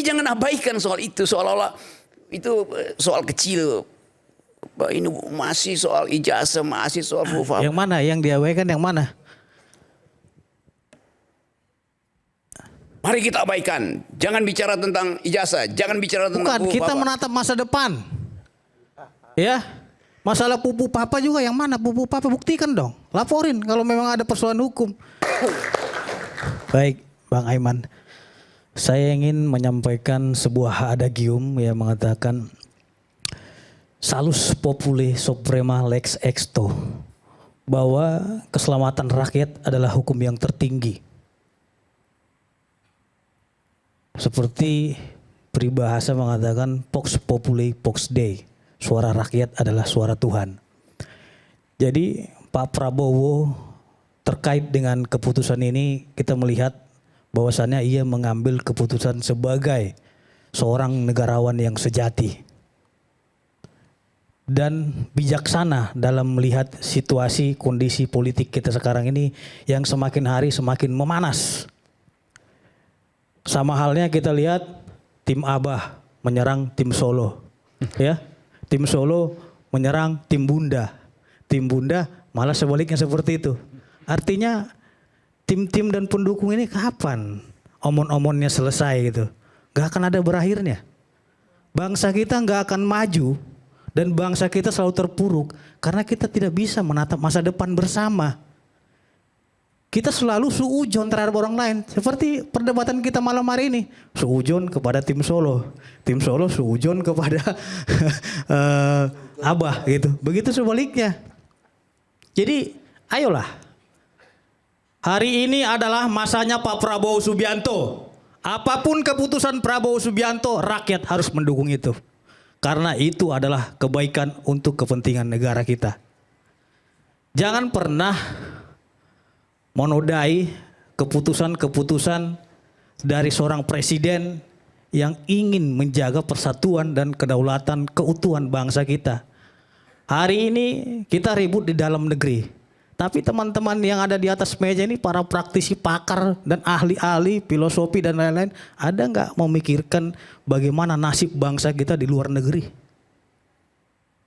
jangan abaikan soal itu, seolah-olah itu soal kecil. Ini masih soal ijazah, masih soal fufa. Yang mana? Yang diabaikan yang mana? Mari kita abaikan. Jangan bicara tentang ijazah, jangan bicara tentang Bukan, kita menatap masa depan. Ya. Masalah pupu papa juga yang mana? Pupu papa buktikan dong. Laporin kalau memang ada persoalan hukum. Baik, Bang Aiman. Saya ingin menyampaikan sebuah adagium yang mengatakan salus populi suprema lex exto, bahwa keselamatan rakyat adalah hukum yang tertinggi. Seperti peribahasa mengatakan vox populi vox Dei, suara rakyat adalah suara Tuhan. Jadi Pak Prabowo terkait dengan keputusan ini kita melihat bahwasannya ia mengambil keputusan sebagai seorang negarawan yang sejati dan bijaksana dalam melihat situasi kondisi politik kita sekarang ini yang semakin hari semakin memanas. Sama halnya kita lihat tim Abah menyerang tim Solo, ya, tim Solo menyerang tim Bunda malah sebaliknya seperti itu. Artinya tim-tim dan pendukung ini kapan omon-omonnya selesai gitu? Gak akan ada berakhirnya. Bangsa kita gak akan maju dan bangsa kita selalu terpuruk karena kita tidak bisa menatap masa depan bersama. Kita selalu suujon terhadap orang lain. Seperti perdebatan kita malam hari ini. Suujon kepada tim Solo suujon kepada Abah gitu. Begitu sebaliknya. Jadi ayolah. Hari ini adalah masanya Pak Prabowo Subianto. Apapun keputusan Prabowo Subianto, rakyat harus mendukung itu. Karena itu adalah kebaikan untuk kepentingan negara kita. Jangan pernah menodai keputusan-keputusan dari seorang presiden yang ingin menjaga persatuan dan kedaulatan keutuhan bangsa kita. Hari ini kita ribut di dalam negeri. Tapi teman-teman yang ada di atas meja ini para praktisi pakar dan ahli-ahli filosofi dan lain-lain, ada nggak memikirkan bagaimana nasib bangsa kita di luar negeri?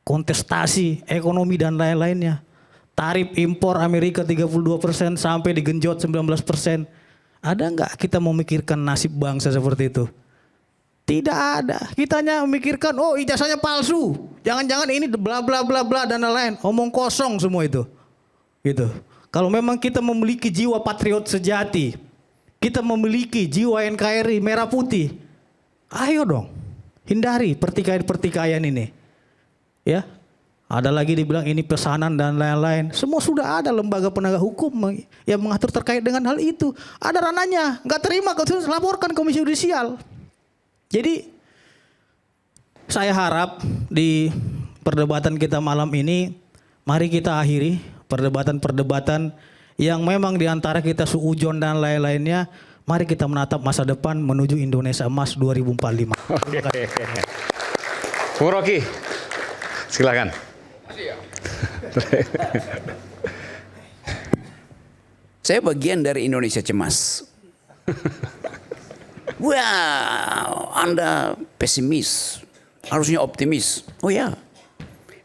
Kontestasi, ekonomi dan lain-lainnya. Tarif impor Amerika 32% sampai digenjot 19%. Ada nggak kita memikirkan nasib bangsa seperti itu? Tidak ada. Kita hanya memikirkan, oh ijazahnya palsu. Jangan-jangan ini bla bla bla bla dan lain-lain. Omong kosong semua itu. Gitu. Kalau memang kita memiliki jiwa patriot sejati, kita memiliki jiwa NKRI merah putih, ayo dong hindari pertikaian-pertikaian ini. Ya, ada lagi dibilang ini pesanan dan lain-lain. Semua sudah ada lembaga penegak hukum yang mengatur terkait dengan hal itu. Ada ranahnya, nggak terima laporkan Komisi Yudisial. Jadi saya harap di perdebatan kita malam ini, mari kita akhiri perdebatan-perdebatan yang memang diantara kita suujon dan lain-lainnya. Mari kita menatap masa depan menuju Indonesia Emas 2045. Oke. Bung Rocky, silakan. Saya bagian dari Indonesia Cemas. Wow, Anda pesimis, harusnya optimis. Oh ya,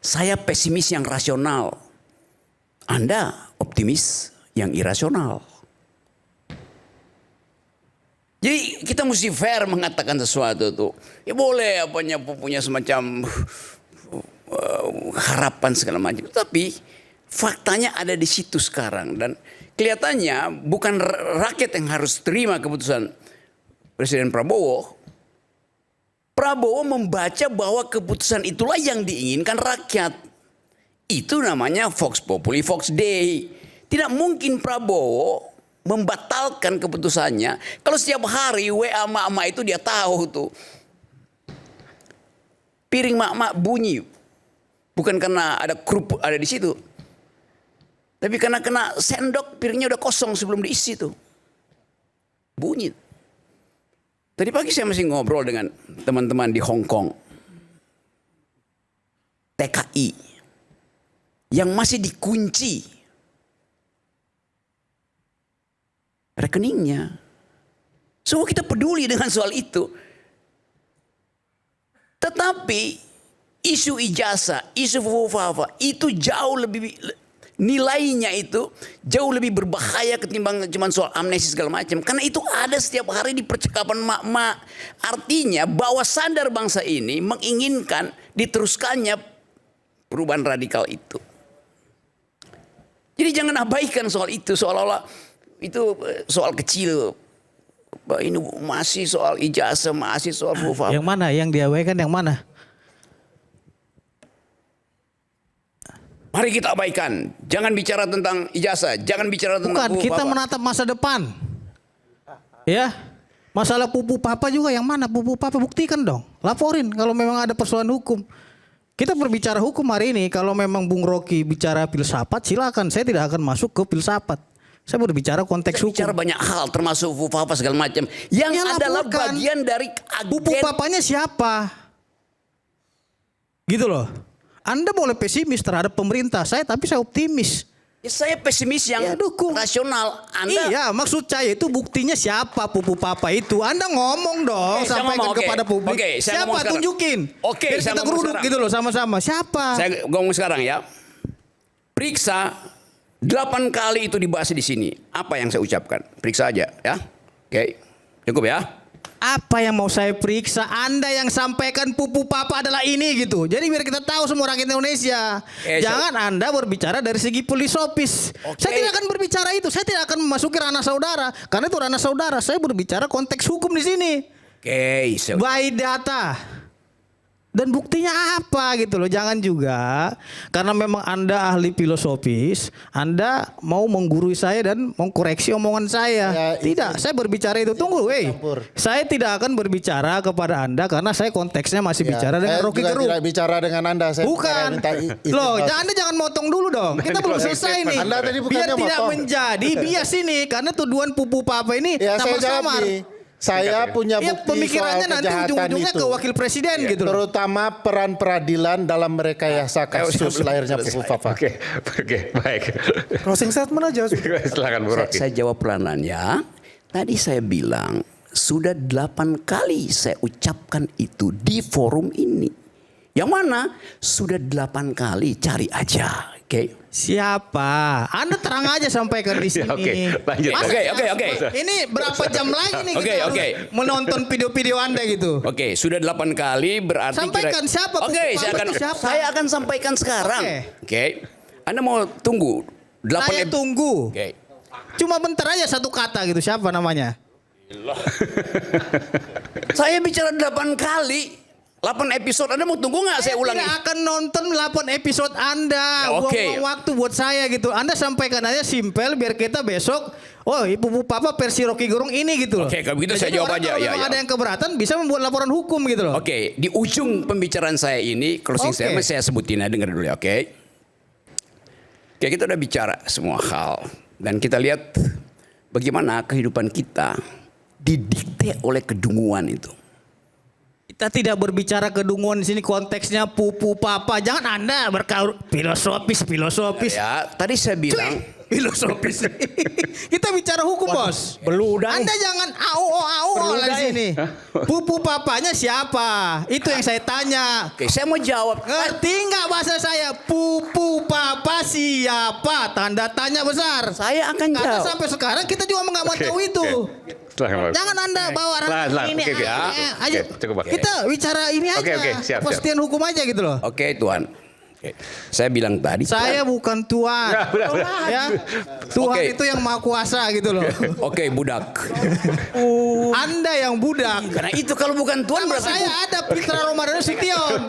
saya pesimis yang rasional. Anda optimis yang irasional. Jadi kita mesti fair mengatakan sesuatu tuh. Ya boleh apanya punya semacam harapan segala macam. Tapi faktanya ada di situ sekarang. Dan kelihatannya bukan rakyat yang harus terima keputusan Presiden Prabowo. Prabowo membaca bahwa keputusan itulah yang diinginkan rakyat. Itu namanya Vox Populi Vox Dei. Tidak mungkin Prabowo membatalkan keputusannya kalau setiap hari WA mak-mak itu dia tahu tuh. Piring mak-mak bunyi. Bukan karena ada kerupuk ada di situ. Tapi karena kena sendok piringnya udah kosong sebelum diisi tuh. Bunyi. Tadi pagi saya masih ngobrol dengan teman-teman di Hong Kong. TKI. Yang masih dikunci rekeningnya. Semua kita peduli dengan soal itu. Tetapi isu ijazah, isu fufafa itu jauh lebih, nilainya itu jauh lebih berbahaya ketimbang cuma soal amnesti segala macam. Karena itu ada setiap hari di percakapan mak-mak. Artinya bawah sadar bangsa ini menginginkan diteruskannya perubahan radikal itu. Jadi jangan abaikan soal itu, seolah-olah itu soal kecil. Ini masih soal ijazah, masih soal fufafa. Yang mana? Yang diabaikan yang mana? Mari kita abaikan. Jangan bicara tentang ijazah, jangan bicara tentang Bukan, fufafa. kita menatap masa depan. Ya. Masalah pupu papa juga yang mana? Pupu papa buktikan dong. Laporin kalau memang ada persoalan hukum. Kita berbicara hukum hari ini, kalau memang Bung Rocky bicara filsafat silakan, saya tidak akan masuk ke filsafat. Saya berbicara konteks Saya hukum. bicara banyak hal termasuk fufafa segala macam yang Ya, adalah laporkan. bagian dari Pupu agen. papanya siapa? Gitu loh. Anda boleh pesimis terhadap pemerintah saya, tapi saya optimis. Ya, saya pesimis yang Ya, dukung. rasional. Anda Iya, maksud saya itu buktinya siapa pupu papa itu. Anda ngomong dong, Oke, saya sampaikan ngomong, oke. kepada publik. Oke, saya siapa ngomong sekarang. tunjukin? Oke, Biar saya kita ngomong geruduk sekarang. gitu loh sama-sama. Siapa? saya ngomong sekarang ya. Periksa 8 kali itu dibahas di sini. Apa yang saya ucapkan? Periksa aja ya. Oke. Cukup ya. Apa yang mau saya periksa? Anda yang sampaikan pupu papa adalah ini gitu. Jadi biar kita tahu semua rakyat Indonesia. Jangan Anda berbicara dari segi filosofis. Oke. Saya tidak akan berbicara itu. Saya tidak akan memasuki ranah saudara. Karena itu ranah saudara. Saya berbicara konteks hukum di sini. Oke, By data. Dan buktinya apa gitu loh. Jangan juga karena memang Anda ahli filosofis, Anda mau menggurui saya dan mengkoreksi omongan saya. Ya, Tidak, saya berbicara itu. Tunggu, campur. saya tidak akan berbicara kepada Anda karena saya konteksnya masih bicara dengan saya Rocky juga Gerung. tidak bicara dengan Anda. Saya Bukan. minta izin Loh, bos. Anda jangan motong dulu dong. Kita belum closing selesai statement. nih. Anda tadi Biar bukannya tidak motong. menjadi bias ini karena tuduhan pupu papa ini Ya saya jawab samar-samar. nih. Saya punya Ya bukti soal pemikirannya nanti kejahatan ujung-ujungnya itu. ke wakil presiden gitu loh. Terutama peran peradilan dalam merekayasa kasus lahirnya Pupu Papa. Oke, baik. Closing statement aja. Silakan Bu Rocky. Saya jawab pelanannya. Tadi saya bilang sudah 8 kali saya ucapkan itu di forum ini. Yang mana sudah 8 kali, cari aja. Oke. Siapa? Anda terang aja sampaikan di sini. Oke, lanjut. Masa- Oke. Ini berapa jam lagi nih Oke, kita oke. harus menonton video-video Anda gitu? Oke, sudah 8 kali berarti Sampaikan siapa, Oke, Pupu saya Papa akan itu siapa? saya akan sampaikan sekarang. Oke. Oke. Anda mau tunggu 8 Saya tunggu. Oke. Cuma bentar aja satu kata gitu. Siapa namanya? Saya bicara 8 kali. 8 episode. Anda mau tunggu nggak saya ulangi? Tidak akan nonton 8 episode Anda. Ya, oke. Buang-buang waktu buat saya gitu. Anda sampaikan aja simpel biar kita besok. Oh, Ibu Papa versi Rocky Gerung ini gitu loh. Oke, kalau begitu saya Jadi jawab orang aja. kalau Ya, memang ya. ada yang keberatan bisa membuat laporan hukum gitu loh. Oke, di ujung pembicaraan saya ini closing Oke. statement saya sebutin ya, dengar dulu ya, oke? Oke, kita udah bicara semua hal dan kita lihat bagaimana kehidupan kita didikte oleh kedunguan itu. Kita tidak berbicara kedunguan di sini konteksnya pupu papa. Jangan Anda berkaur filosofis. Ya, tadi saya bilang Filosofis. Kita bicara hukum, Bos. beludang. Anda jangan au di sini. Pupu papanya siapa? Itu yang saya tanya. Oke, saya mau jawab. Ngerti nggak bahasa saya? Pupu papa siapa? Tanda tanya besar. Saya akan Karena jawab. sampai sekarang kita juga nggak mau Oke, tahu itu. Silakan Pak. Jangan Anda bawa ranah Pelan, ini. oke, Ayo, oke, cukup, Pak. kita bicara ini aja. Oke, siap. Kepastian hukum aja gitu loh. Oke, Tuhan. Oke. Saya bilang tadi. Saya bukan Tuhan. Nah, udah. Ya. Tuhan Oke. itu yang maha kuasa gitu loh. Oke, budak. Anda yang budak. Karena itu kalau bukan Tuhan Nama berarti saya ada Pitra Romadhon Sution.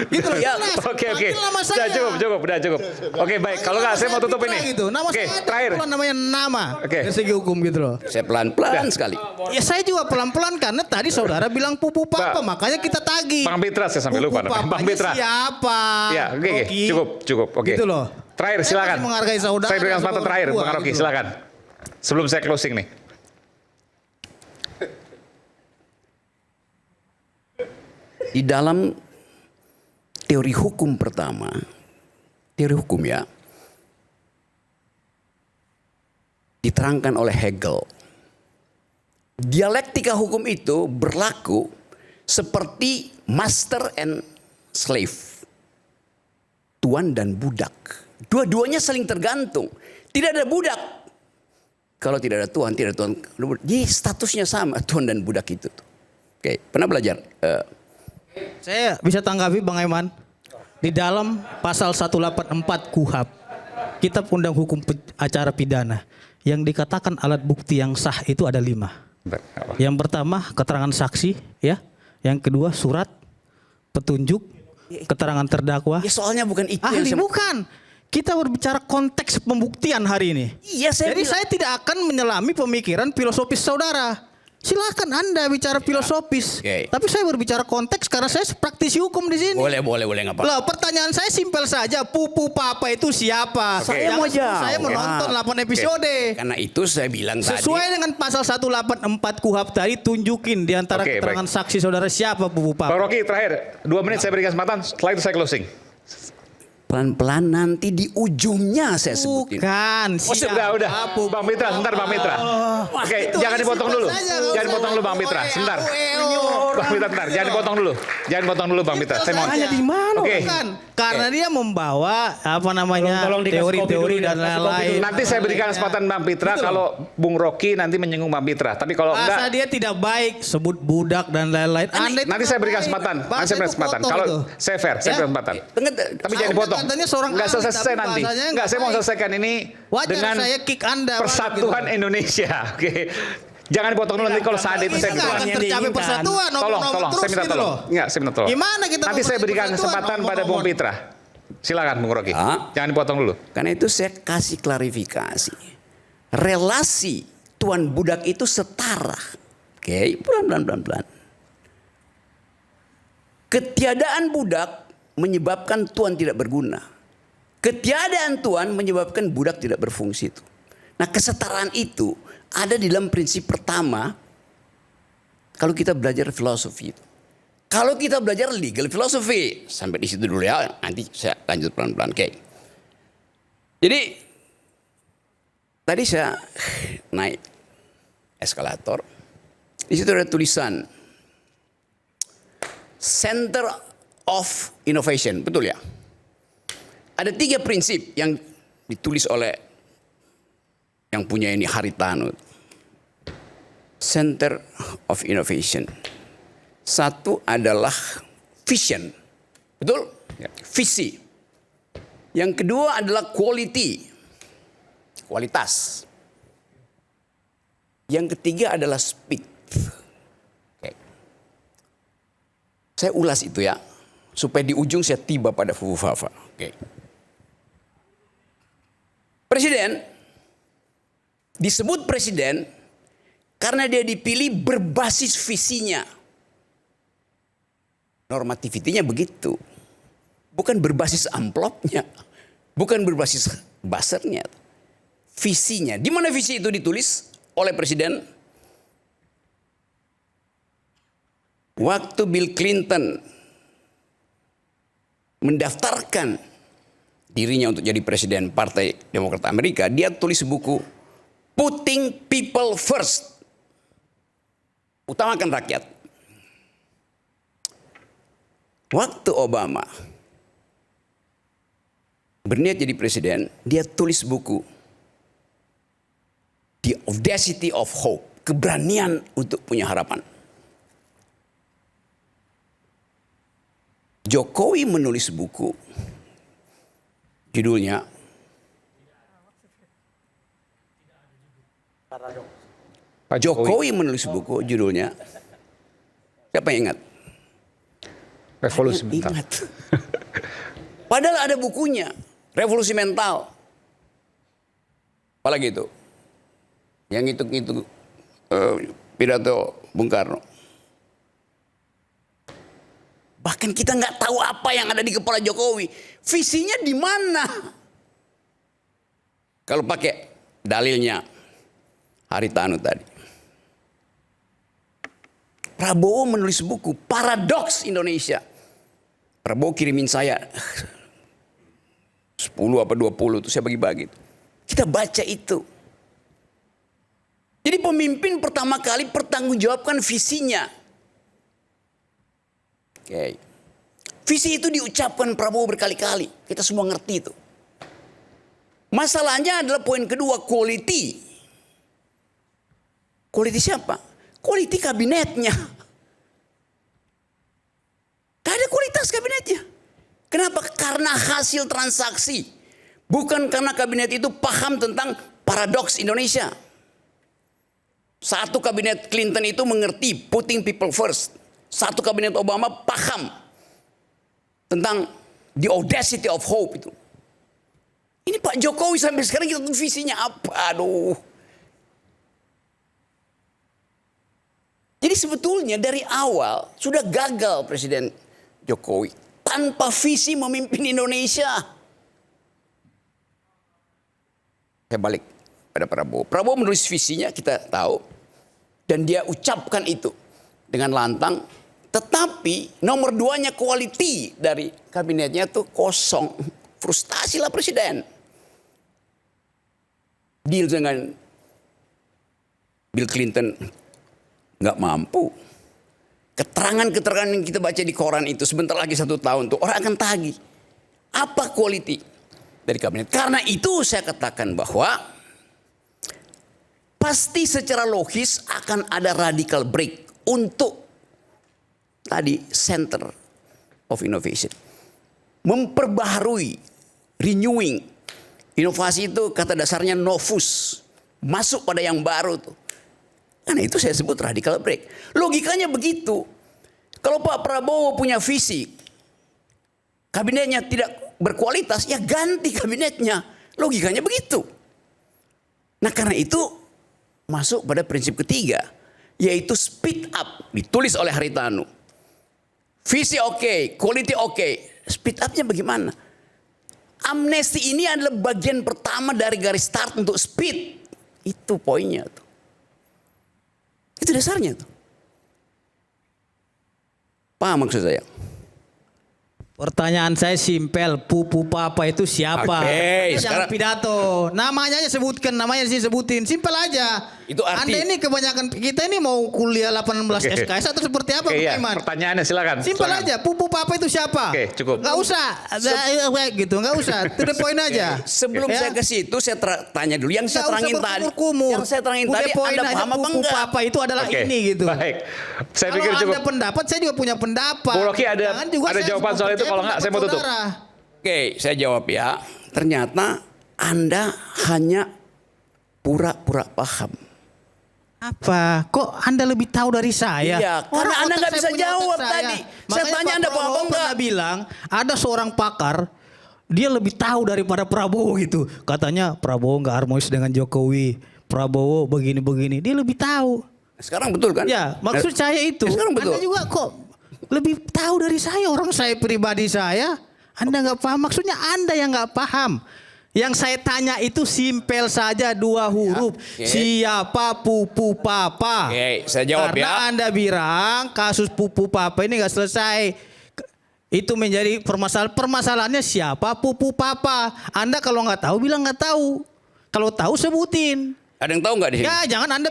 Gitu loh. Ya, Jelas. Oke. Panggil nama saya. Udah cukup. Oke, baik. Kalau nggak saya mau tutup Pitra ini. Gitu. Nama Oke, saya ada terakhir. kebetulan namanya nama. Oke. Dari segi hukum gitu loh. saya pelan-pelan sekali. Ya saya juga pelan-pelan karena tadi saudara bilang pupu papa, Pak. makanya kita tagih. Bang Pitra saya sampai lupa namanya. Bang papanya Pitra. siapa? Ya, oke. Rocky. Cukup. Oke. Gitu loh. Terakhir Saya silakan. masih menghargai saudara Saya berikan kesempatan sebagai terakhir, orang tua, Bang Rocky, gitu loh. silakan. Sebelum saya closing nih. Di dalam teori hukum pertama, teori hukum ya, diterangkan oleh Hegel. Dialektika hukum itu berlaku seperti master and slave. Tuan dan budak. Dua-duanya saling tergantung. Tidak ada budak kalau tidak ada tuan, tidak ada tuan. Jadi statusnya sama, tuan dan budak itu. Oke, pernah belajar? Saya bisa tanggapi Bang Eman. Di dalam pasal 184 KUHP, Kitab Undang Hukum Acara Pidana, yang dikatakan alat bukti yang sah itu ada 5. Yang pertama keterangan saksi, ya. Yang kedua surat, petunjuk, keterangan terdakwa. Ya soalnya bukan itu Ahli bukan. Kita berbicara konteks pembuktian hari ini. Iya, Jadi saya tidak akan menyelami pemikiran filosofis saudara. Silakan Anda bicara filosofis. Oke. Tapi saya berbicara konteks karena saya praktisi hukum di sini. Boleh nggak apa. Loh, pertanyaan saya simpel saja. Pupu Papa itu siapa? Saya mau jawab. Saya menonton 8 episode. Karena itu saya bilang Sesuai tadi. dengan pasal 184 KUHP tadi, tunjukin di antara Oke, keterangan saksi saudara siapa Pupu Papa. Bang Rocky terakhir 2 menit saya berikan kesempatan, setelah itu saya closing. Pelan-pelan nanti di ujungnya saya sebutin. Bukan. Oh, udah. Bang Mitra, sebentar Bang Mitra. Oke, itu jangan aja dipotong dulu. simpel saja, nggak Jangan usah dipotong dulu Bang Mitra, sebentar. Bang Mitra, sebentar. Jangan dipotong dulu. Jangan potong dulu Bang Mitra. Saya mau. Di mana? Oke. Bukan. Karena dia membawa apa namanya Tolong dikasih kopi teori-teori dulu ya, dan kasih kopi lain-lain. dulu. Nanti saya berikan kesempatan Bang Mitra kalau Bung Rocky nanti menyinggung Bang Mitra. Tapi kalau Masa enggak, dia tidak baik sebut budak dan lain-lain. Anda itu nanti saya berikan baik. kesempatan. Bangsa Nanti saya berikan itu kesempatan. kotor Kalau itu. saya fair, saya Ya? berikan kesempatan. Tapi jangan Anda dipotong. katanya seorang Enggak ahli, selesai tapi nanti. bahasanya Enggak, saya mau baik. selesaikan ini Wajar dengan saya kick Anda, Persatuan gitu. Indonesia. Oke. Jangan dipotong dulu nanti kalau saat itu saya Kita akan bilang. tercapai persatuan. Tolong, saya minta gitu tolong. loh. Enggak, saya minta tolong. Gimana kita Nanti saya memperbaiki berikan persatuan, kesempatan pada Bung nomor-nomor. Pitra. Silakan Bung Rocky. Jangan dipotong dulu. Karena itu saya kasih klarifikasi. Relasi tuan budak itu setara. Oke, pelan-pelan. Ketiadaan budak menyebabkan tuan tidak berguna. Ketiadaan tuan menyebabkan budak tidak berfungsi itu. Nah, kesetaraan itu ada di dalam prinsip pertama kalau kita belajar filosofi itu. Kalau kita belajar legal philosophy, sampai di situ dulu ya, nanti saya lanjut pelan-pelan. Oke. Jadi tadi saya naik eskalator, di situ ada tulisan Center of Innovation, betul ya? Ada 3 prinsip yang ditulis oleh yang punya ini Haritanu. Center of Innovation. Satu adalah vision, betul? Ya. Visi. Yang kedua adalah quality, kualitas. Yang ketiga adalah speed. Oke. Saya ulas itu ya, supaya di ujung saya tiba pada Fufafa. Oke. Presiden disebut presiden karena dia dipilih berbasis visinya. Normativitinya begitu. Bukan berbasis amplopnya. Bukan berbasis buzzernya. Visinya. Di mana visi itu ditulis oleh presiden? Waktu Bill Clinton mendaftarkan dirinya untuk jadi presiden Partai Demokrat Amerika, dia tulis buku Putting People First. Utamakan rakyat. Waktu Obama berniat jadi presiden, dia tulis buku The Audacity of Hope, keberanian untuk punya harapan. Jokowi menulis buku, judulnya Jokowi menulis buku, judulnya siapa yang ingat? Revolusi mental. Ingat. Padahal ada bukunya, Revolusi Mental. Apalagi itu? Yang itu pidato Bung Karno. Bahkan kita nggak tahu apa yang ada di kepala Jokowi. Visinya di mana? Kalau pakai dalilnya Haritanu tadi. Prabowo menulis buku Paradoks Indonesia. Prabowo kirimin saya 10 apa 20 itu saya bagi-bagi. Kita baca itu. Jadi pemimpin pertama kali pertanggungjawabkan visinya. Oke. Visi itu diucapkan Prabowo berkali-kali. Kita semua ngerti itu. Masalahnya adalah poin kedua, quality. Quality siapa? Quality kabinetnya. Gak ada kualitas kabinetnya. Kenapa? Karena hasil transaksi. Bukan karena kabinet itu paham tentang paradoks Indonesia. Satu kabinet Clinton itu mengerti putting people first. Satu kabinet Obama paham tentang the audacity of hope itu. Ini Pak Jokowi sampai sekarang kita tahu visinya apa. Aduh. Jadi sebetulnya dari awal sudah gagal Presiden Jokowi. Tanpa visi memimpin Indonesia. Saya balik pada Prabowo. Prabowo menulis visinya kita tahu. Dan dia ucapkan itu dengan lantang. Tetapi nomor 2-nya quality dari kabinetnya tuh kosong. Frustasi lah Presiden. Deal dengan Bill Clinton nggak mampu. Keterangan-keterangan yang kita baca di koran itu sebentar lagi 1 tahun tuh orang akan tagih. Apa quality dari kabinet? Karena itu saya katakan bahwa pasti secara logis akan ada radical break untuk tadi center of innovation. Memperbaharui, renewing. Inovasi itu kata dasarnya novus. Masuk pada yang baru tuh. Karena itu saya sebut radical break. Logikanya begitu. Kalau Pak Prabowo punya visi, kabinetnya tidak berkualitas, ya ganti kabinetnya. Logikanya begitu. Nah karena itu masuk pada prinsip ketiga, yaitu speed up. Ditulis oleh Haritanu. Visi oke, quality oke. Speed upnya bagaimana? Amnesti ini adalah bagian pertama dari garis start untuk speed. Itu poinnya tuh. Itu dasarnya tuh. Paham maksud saya? Pertanyaan saya simpel, Pupu Papa itu siapa? Oke, Jangan sekarang- pidato. Namanya aja sebutkan, namanya disebutin. Simpel aja. Itu arti- Anda ini kebanyakan, kita ini mau kuliah 18 Oke. SKS atau seperti apa? Oke, Pak ya. Iman? Pertanyaannya silakan. Simpel Silakan. aja, Pupu Papa itu siapa? Oke, cukup. Gak usah, gitu, gak usah. To the point aja. Sebelum Ya. saya ke situ, saya tanya dulu. Yang saya Nggak usah terangin tadi, berkumur-kumur. yang saya terangin To the tadi, point Anda aja, paham apa Pupu enggak? Papa itu adalah Oke, ini gitu. Baik. Saya Kalau pikir cukup. Anda pendapat, saya juga punya pendapat. Bu Rocky ada Jangan juga saya jawaban soal itu, percaya kalau nggak saya mau pendapat tutup. saudara. Oke, saya jawab ya. Ternyata Anda hanya pura-pura paham. Apa? Kok Anda lebih tahu dari saya? Iya, karena Anda otak nggak saya bisa punya jawab otak saya. tadi. Saya Makanya tanya Pak Anda paham Prabowo apa enggak? pernah bilang, ada seorang pakar, dia lebih tahu daripada Prabowo gitu. Katanya Prabowo nggak harmonis dengan Jokowi. Prabowo begini-begini. Dia lebih tahu. Sekarang betul kan? Ya, maksud saya itu. Sekarang betul. Anda juga kok lebih tahu dari saya. Orang saya pribadi saya. Anda nggak paham. Maksudnya Anda yang nggak paham. Yang saya tanya itu simpel saja 2 huruf. oke. Siapa Pupu Papa? Oke, saya jawab Karena ya. Anda bilang kasus Pupu Papa ini nggak selesai. Itu menjadi permasalahan. Permasalahannya siapa Pupu Papa? Anda kalau nggak tahu bilang nggak tahu. Kalau tahu sebutin. Ada yang tahu nggak di sini? Ya jangan Anda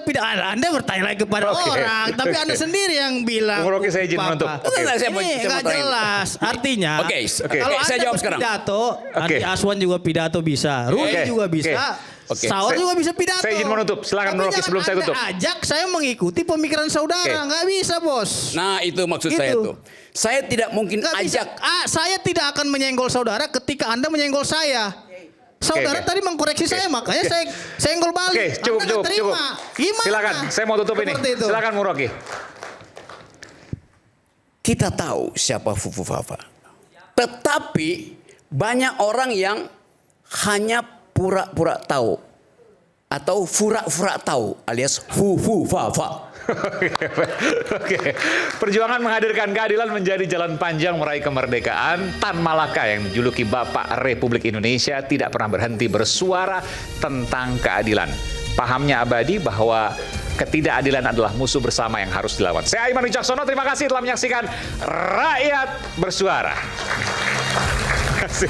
bertanya lagi kepada Oke. orang, tapi Anda sendiri yang bilang. Bung Rocky, saya izin Papa. menutup. Oke. Saya mau- Ini saya mau nggak terakhir. jelas. Artinya, Oke, kalau saya Anda jawab sekarang. berpidato, Oke. Andi Aswan juga pidato bisa, Rudi Oke. juga bisa, Oke. Saur Saya- juga bisa pidato. saya izin menutup. Silakan, Tapi Bung Rocky, jangan sebelum saya Anda tutup. ajak saya mengikuti pemikiran saudara, Oke. nggak bisa bos. Nah itu maksud Gitu. saya tuh. Saya tidak mungkin Nggak bisa. ajak. Saya tidak akan menyenggol saudara ketika Anda menyenggol saya. Saudara oke. tadi mengkoreksi saya, makanya saya senggol balik. Oke, cukup, Anda nggak cukup, terima. cukup. Gimana? Silakan, saya mau tutup ini. Seperti itu. Silakan Bung Rocky. Kita tahu siapa Fufu Fafa. Tetapi banyak orang yang hanya pura-pura tahu. Atau fura-fura tahu alias Fufu Fafa. Oke. Perjuangan menghadirkan keadilan menjadi jalan panjang meraih kemerdekaan. Tan Malaka yang dijuluki Bapak Republik Indonesia tidak pernah berhenti bersuara tentang keadilan. Pahamnya abadi bahwa ketidakadilan adalah musuh bersama yang harus dilawan. Saya Aiman Wicaksono, terima kasih telah menyaksikan Rakyat Bersuara. Terima kasih.